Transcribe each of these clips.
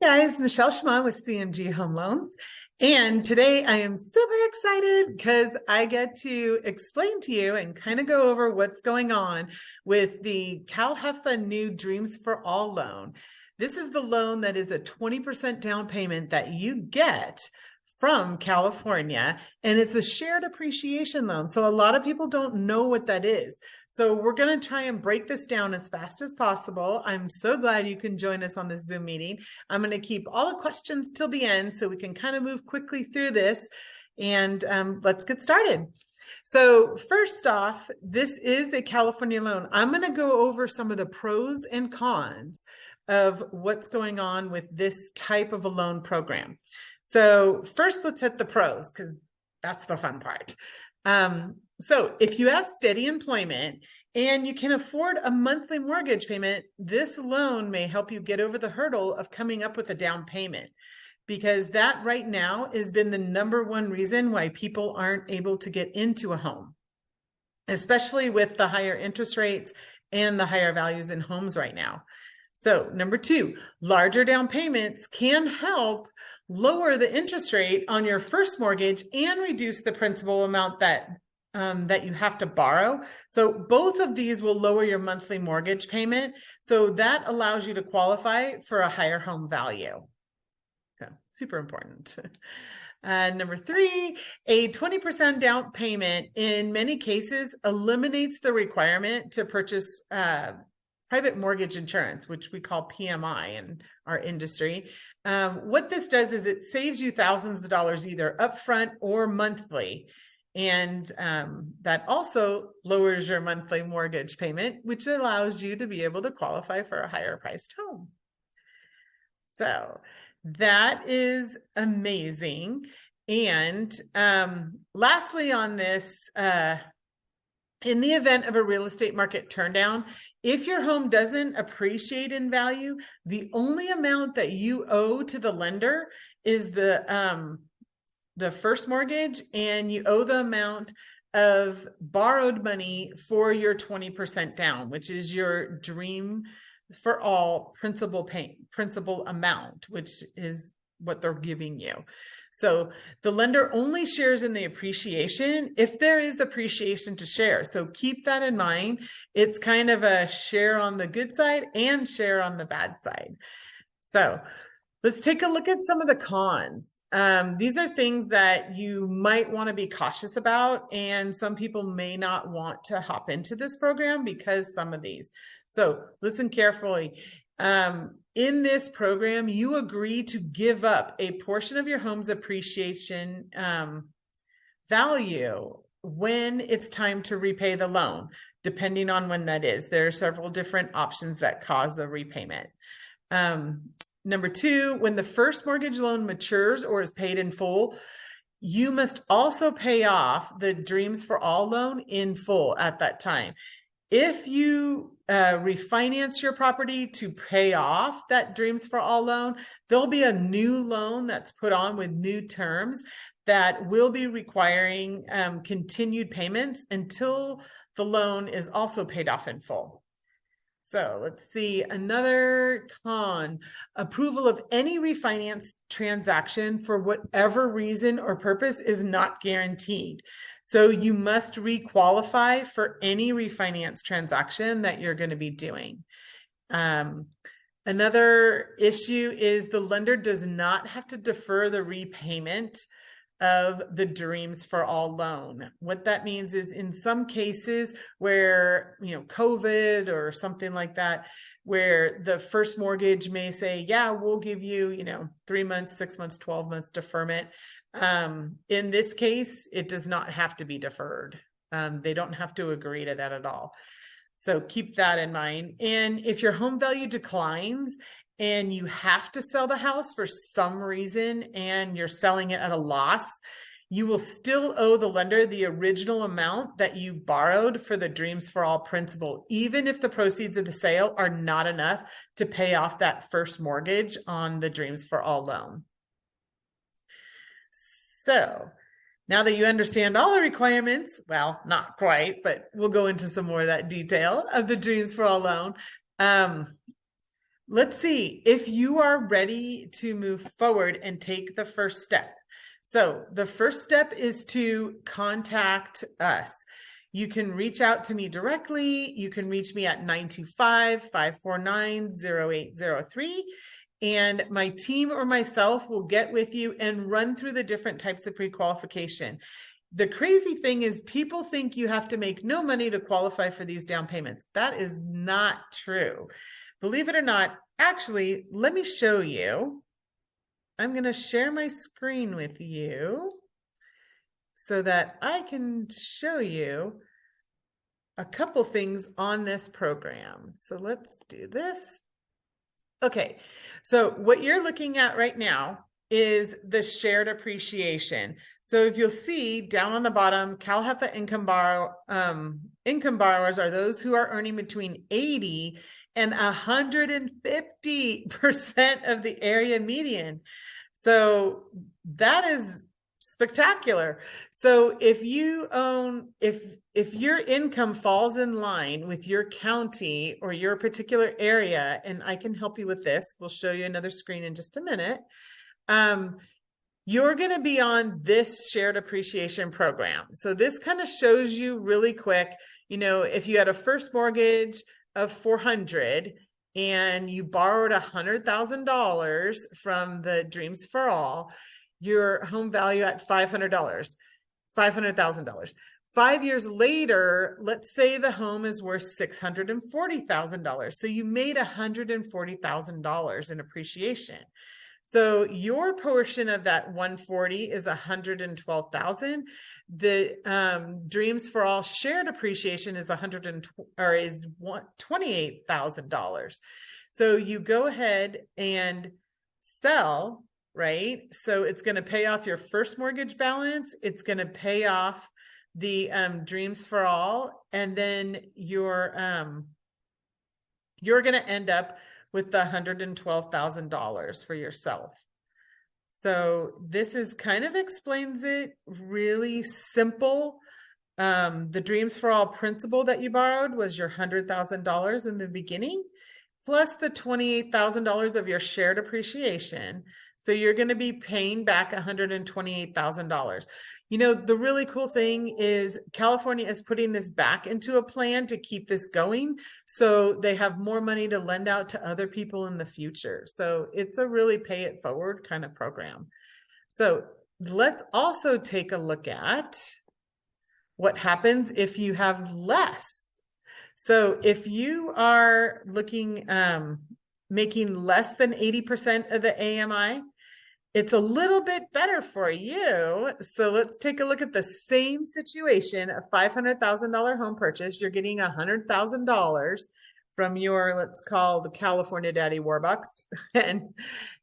Guys, Michelle Shaman with CMG Home Loans. And today I am super excited because I get to explain to you and kind of go over what's going on with the CalHFA new Dreams For All loan. This is the loan that is a 20% down payment that you get from California, and it's a shared appreciation loan. So a lot of people don't know what that is. So we're going to try and break this down as fast as possible. I'm so glad you can join us on this Zoom meeting. I'm going to keep all the questions till the end so we can kind of move quickly through this, and let's get started. So first off, this is a California loan. I'm going to go over some of the pros and cons of what's going on with this type of a loan program. So first, let's hit the pros because that's the fun part. So if you have steady employment and you can afford a monthly mortgage payment, this loan may help you get over the hurdle of coming up with a down payment, because that right now has been the #1 reason why people aren't able to get into a home, especially with the higher interest rates and the higher values in homes right now. So #2, larger down payments can help lower the interest rate on your first mortgage and reduce the principal amount that you have to borrow. So both of these will lower your monthly mortgage payment. So that allows you to qualify for a higher home value. So, super important. #3, a 20% down payment in many cases eliminates the requirement to purchase private mortgage insurance, which we call PMI in our industry. What this does is it saves you thousands of dollars either upfront or monthly. And that also lowers your monthly mortgage payment, which allows you to be able to qualify for a higher priced home. So that is amazing. And lastly on this, in the event of a real estate market turndown, if your home doesn't appreciate in value, the only amount that you owe to the lender is the first mortgage, and you owe the amount of borrowed money for your 20% down, which is your Dream For All principal amount, which is what they're giving you. So the lender only shares in the appreciation if there is appreciation to share. So keep that in mind. It's kind of a share on the good side and share on the bad side. So let's take a look at some of the cons. These are things that you might want to be cautious about, and some people may not want to hop into this program because some of these. So listen carefully. In this program, you agree to give up a portion of your home's appreciation value when it's time to repay the loan, depending on when that is. There are several different options that cause the repayment. #2, when the first mortgage loan matures or is paid in full, you must also pay off the Dreams For All loan in full at that time. If you refinance your property to pay off that Dreams For All loan, there'll be a new loan that's put on with new terms that will be requiring continued payments until the loan is also paid off in full. So let's see, another con: approval of any refinance transaction for whatever reason or purpose is not guaranteed. So you must requalify for any refinance transaction that you're going to be doing. Another issue is the lender does not have to defer the repayment of the Dreams For All loan. What that means is in some cases where, COVID or something like that, where the first mortgage may say, yeah, we'll give you, 3 months, 6 months, 12 months deferment. In this case, it does not have to be deferred. They don't have to agree to that at all. So keep that in mind. And if your home value declines and you have to sell the house for some reason and you're selling it at a loss, you will still owe the lender the original amount that you borrowed for the Dreams For All principal, even if the proceeds of the sale are not enough to pay off that first mortgage on the Dreams For All loan. So now that you understand all the requirements, well, not quite, but we'll go into some more of that detail of the Dreams For All loan. let's see if you are ready to move forward and take the first step. So the first step is to contact us. You can reach out to me directly. You can reach me at 925-549-0803. And my team or myself will get with you and run through the different types of pre-qualification. The crazy thing is people think you have to make no money to qualify for these down payments. That is not true. Believe it or not, actually, let me show you. I'm going to share my screen with you so that I can show you a couple things on this program. So let's do this. Okay, so what you're looking at right now is the shared appreciation. So if you'll see down on the bottom, CalHFA income borrowers are those who are earning between 80 and 150% of the area median. So that is spectacular. So if you own, if your income falls in line with your county or your particular area, and I can help you with this, we'll show you another screen in just a minute. You're going to be on this shared appreciation program. So this kind of shows you really quick, you know, if you had a first mortgage of 400 and you borrowed $100,000 from the Dreams for All, your home value at $500,000. 5 years later, let's say the home is worth $640,000. So you made $140,000 in appreciation. So your portion of that 140 is 112,000. The Dreams for All shared appreciation is $28,000. So you go ahead and sell, right? So it's going to pay off your first mortgage balance. It's going to pay off the Dreams for All, and then you're going to end up with the $112,000 for yourself. So this is kind of explains it really simple. The Dreams for All principal that you borrowed was your $100,000 in the beginning, plus the $28,000 of your shared appreciation. So you're going to be paying back $128,000. You know, the really cool thing is California is putting this back into a plan to keep this going. So they have more money to lend out to other people in the future. So it's a really pay it forward kind of program. So let's also take a look at what happens if you have less. So if you are looking, making less than 80% of the AMI, it's a little bit better for you. So let's take a look at the same situation, a $500,000 home purchase. You're getting $100,000 from your, let's call the California Daddy Warbucks.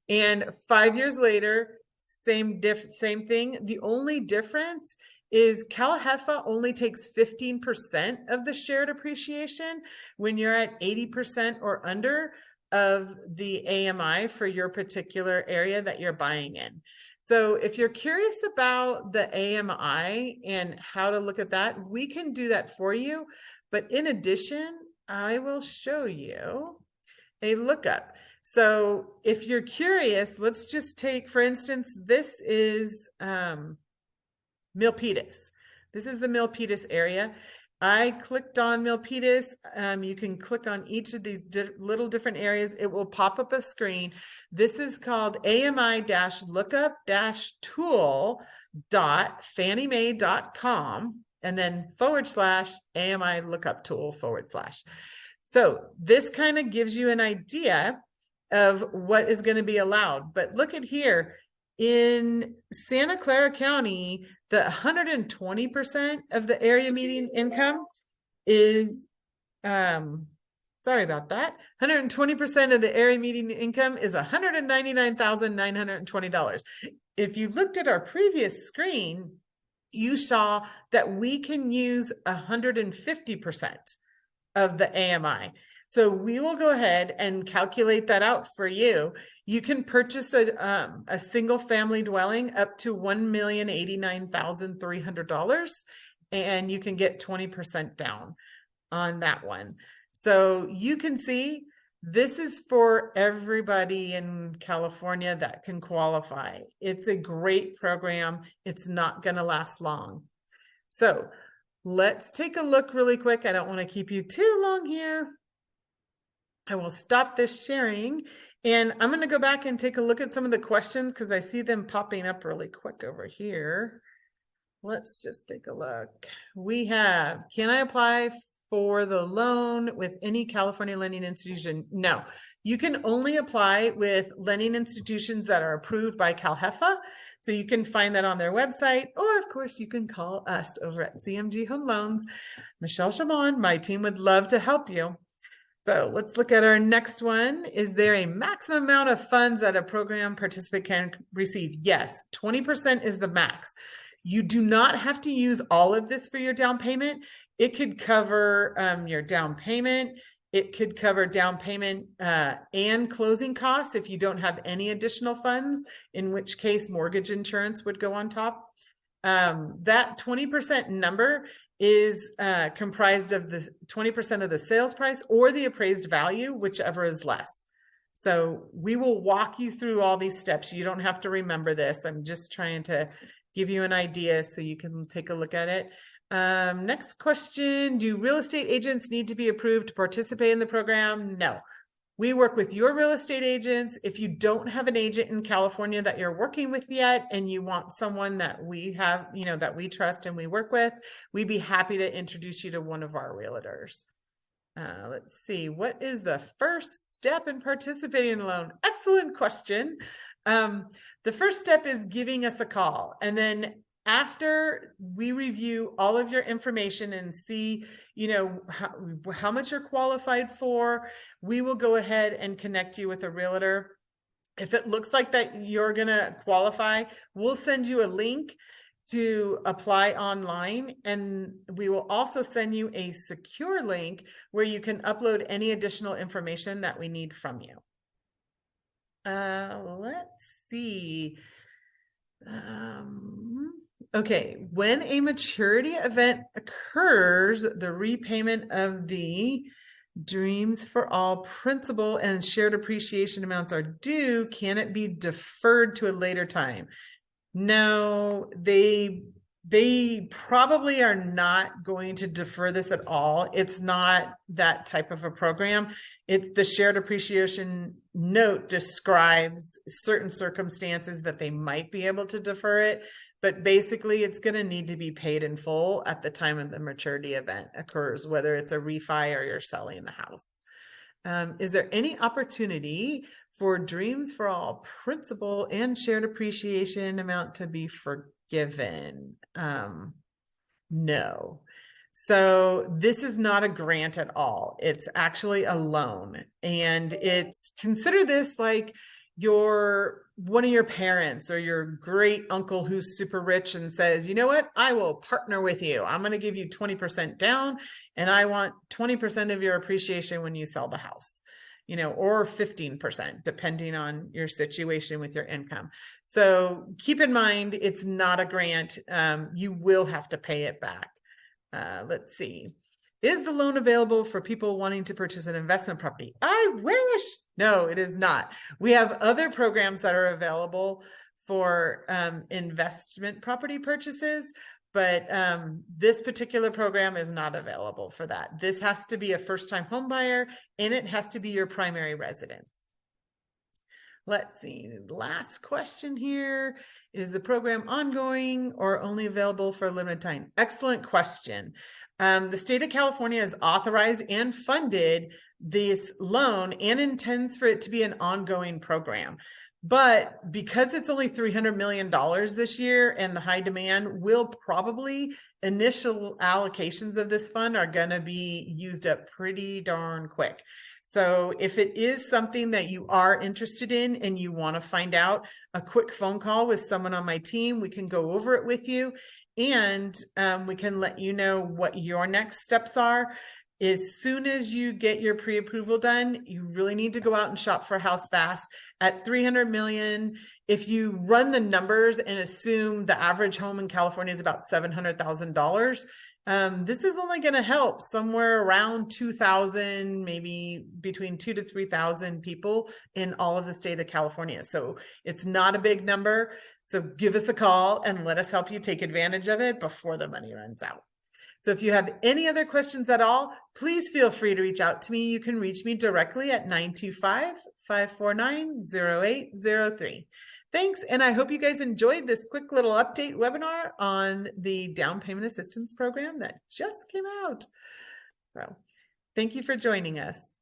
and 5 years later, same thing. The only difference is CalHFA only takes 15% of the shared appreciation when you're at 80% or under of the AMI for your particular area that you're buying in. So if you're curious about the AMI and how to look at that, we can do that for you. But in addition, I will show you a lookup. So if you're curious, let's just take, for instance, this is Milpitas. This is the Milpitas area. I clicked on Milpitas. You can click on each of these little different areas. It will pop up a screen. This is called AMI-lookup-tool.fanniemae.com and then /AMI lookup tool /. So this kind of gives you an idea of what is going to be allowed. But look at here. In Santa Clara County, the 120% of the area median income is, sorry about that, 120% of the area median income is $199,920. If you looked at our previous screen, you saw that we can use 150% of the AMI. So we will go ahead and calculate that out for you. You can purchase a single family dwelling up to $1,089,300, and you can get 20% down on that one. So you can see This is for everybody in California that can qualify. It's a great program. It's not going to last long. So let's take a look really quick. I don't want to keep you too long here. I will stop this sharing, and I'm going to go back and take a look at some of the questions because I see them popping up really quick over here. Let's just take a look. We have, can I apply for the loan with any California lending institution? No, you can only apply with lending institutions that are approved by CalHFA. So you can find that on their website, or of course you can call us over at CMG Home Loans. Michelle Shaman, my team would love to help you. So let's look at our next one. Is there a maximum amount of funds that a program participant can receive? Yes, 20% is the max. You do not have to use all of this for your down payment. It could cover your down payment. It could cover down payment and closing costs if you don't have any additional funds, in which case mortgage insurance would go on top. That 20% number is comprised of the 20% of the sales price or the appraised value, whichever is less. So we will walk you through all these steps. You don't have to remember this. I'm just trying to give you an idea so you can take a look at it. Next question, do real estate agents need to be approved to participate in the program? No. We work with your real estate agents. If you don't have an agent in California that you're working with yet, and you want someone that we have, that we trust and we work with, we'd be happy to introduce you to one of our realtors. Let's see, what is the first step in participating in the loan? Excellent question. The first step is giving us a call. And then after we review all of your information and see, how much you're qualified for, we will go ahead and connect you with a realtor. If it looks like that you're going to qualify, we'll send you a link to apply online. And we will also send you a secure link where you can upload any additional information that we need from you. Let's see. Okay, when a maturity event occurs, the repayment of the Dreams for All principal and shared appreciation amounts are due. Can it be deferred to a later time? No, they probably are not going to defer this at all. It's not that type of a program. It's the shared appreciation note describes certain circumstances that they might be able to defer it, but basically it's going to need to be paid in full at the time of the maturity event occurs, whether it's a refi or you're selling the house. Is there any opportunity for Dreams for All principal and shared appreciation amount to be forgiven? No. So this is not a grant at all. It's actually a loan, and it's consider this like one of your parents or your great uncle who's super rich and says, you know what, I will partner with you. I'm going to give you 20% down, and I want 20% of your appreciation when you sell the house, or 15%, depending on your situation with your income. So keep in mind, it's not a grant. You will have to pay it back. Let's see. Is the loan available for people wanting to purchase an investment property? I wish. No, it is not. We have other programs that are available for investment property purchases, but this particular program is not available for that. This has to be a first-time home buyer, and it has to be your primary residence. Let's see, last question here. Is the program ongoing or only available for a limited time? Excellent question. The state of California has authorized and funded this loan and intends for it to be an ongoing program. But because it's only $300 million this year and the high demand, initial allocations of this fund are going to be used up pretty darn quick. So if it is something that you are interested in and you want to find out, a quick phone call with someone on my team, we can go over it with you, and we can let you know what your next steps are. As soon as you get your pre-approval done, you really need to go out and shop for a house fast. At $300 million, if you run the numbers and assume the average home in California is about $700,000, This is only going to help somewhere around 2,000, maybe between 2,000 to 3,000 people in all of the state of California. So it's not a big number. So give us a call and let us help you take advantage of it before the money runs out. So if you have any other questions at all, please feel free to reach out to me. You can reach me directly at 925-549-0803. Thanks, and I hope you guys enjoyed this quick little update webinar on the down payment assistance program that just came out. So, thank you for joining us.